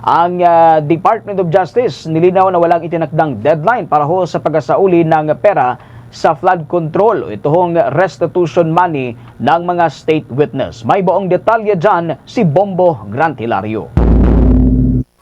Ang Department of Justice nilinaw na walang itinakdang deadline para ho sa pagsasauli ng pera sa flood control. Ito hong restitution money ng mga state witness. May buong detalye dyan si Bombo Grant Hilario.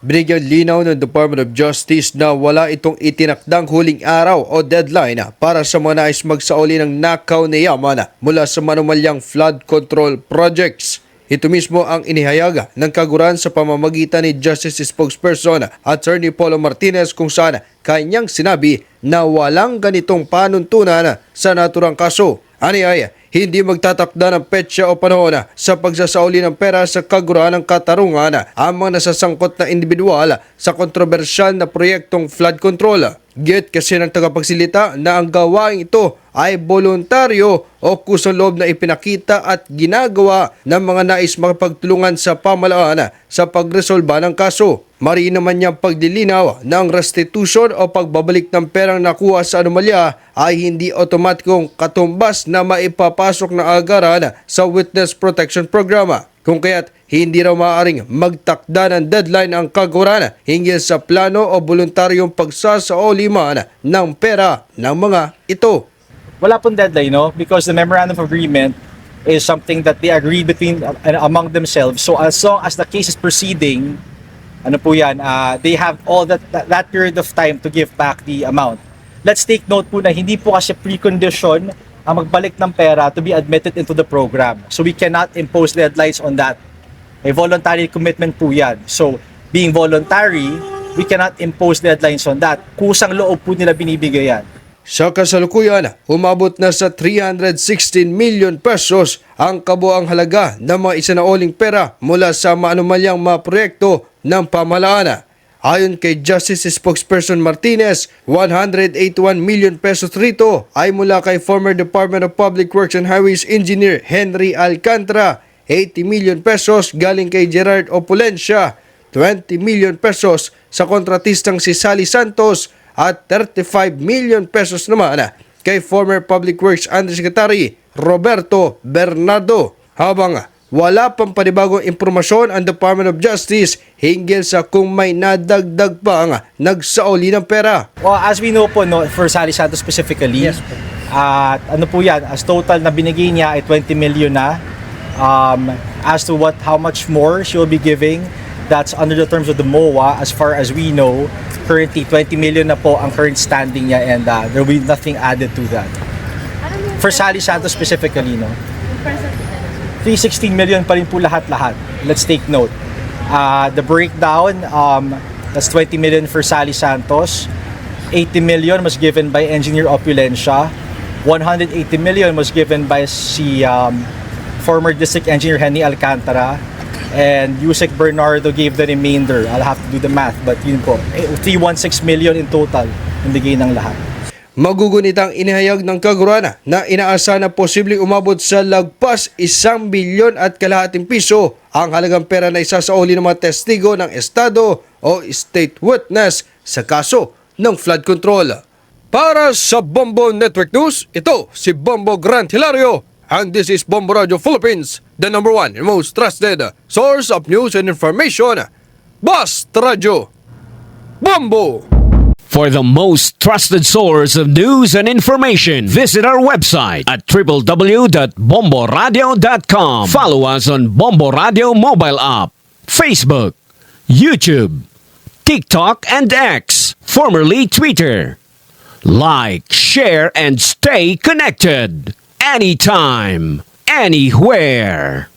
Binigyan linaw ng Department of Justice na wala itong itinakdang huling araw o deadline para sa mga nais magsauli ng nakaw na yaman mula sa manumalyang flood control projects. Ito mismo ang inihayag ng kaguran sa pamamagitan ni Justice Spokesperson Attorney Paulo Martinez kung saan kanyang sinabi na walang ganitong panuntunan sa naturang kaso. Ani ay hindi magtatakda ng petsa o panahon sa pagsasauli ng pera sa kaguran ng katarungan ang mga nasasangkot na individual sa kontrobersyal na proyektong flood control. Git kasi ng tagapagsilita na ang gawain ito ay voluntaryo o kusang loob na ipinakita at ginagawa ng mga nais makapagtulungan sa pamahalaan sa pagresolba ng kaso. Mariin naman niyang paglilinaw na ang restitution o pagbabalik ng perang nakuha sa anomalya ay hindi otomatikong katumbas na maipapasok na agaran sa Witness Protection Program. Kung kaya't hindi raw maaaring magtakda ng deadline ang kaguran hinggil sa plano o voluntaryong pagsasauli man ng pera ng mga ito. Wala pong deadline, no? Because the memorandum of agreement is something that they agreed between among themselves. So as long as the case is proceeding, ano po yan, they have all that period of time to give back the amount. Let's take note po na hindi po kasi precondition ang magbalik ng pera to be admitted into the program. So we cannot impose deadlines on that. A voluntary commitment po yan. So being voluntary, we cannot impose deadlines on that. Kusang loob po nila binibigay yan. Sa kasalukuyan, umabot na sa 316 million pesos ang kabuang halaga ng mga isinauling pera mula sa maanumalyang mga proyekto ng pamahalaan. Ayon kay Justice Spokesperson Martinez, 181 million pesos rito ay mula kay former Department of Public Works and Highways Engineer Henry Alcantara, 80 million pesos galing kay Gerard Opulencia, 20 million pesos sa kontratistang si Sally Santos at 35 million pesos naman kay former Public Works Undersecretary Roberto Bernardo. Habang wala pang panibagong impormasyon ang Department of Justice hinggil sa kung may nadagdag pa ang nagsauli ng pera. Well, as we know po, no, for Sally Santos specifically, yes, ano po yan, as total na binigay niya ay 20 million na. As to how much more she will be giving, that's under the terms of the MOA. As far as we know, currently 20 million na po ang current standing niya, and there will be nothing added to that. For Sally Santos specifically, no? 316 million pa rin po lahat-lahat. Let's take note. The breakdown, that's 20 million for Sally Santos. 80 million was given by Engineer Opulencia. 180 million was given by si former District Engineer Henry Alcantara. And Yusek Bernardo gave the remainder. I'll have to do the math, but yun po. 316 million in total yung bigay ng lahat. Magugunitang inihayag ng kaguran na inaasa na posibleng umabot sa lagpas 1 bilyon at kalahating piso ang halagang pera na isasauli ng mga testigo ng Estado o State Witness sa kaso ng flood control. Para sa Bombo Network News, ito si Bombo Grant Hilario, and this is Bombo Radio Philippines, the #1 and most trusted source of news and information. Basta Radio Bombo! For the most trusted source of news and information, visit our website at www.bomboradio.com. Follow us on Bombo Radio mobile app, Facebook, YouTube, TikTok, and X, formerly Twitter. Like, share, and stay connected. Anytime, anywhere.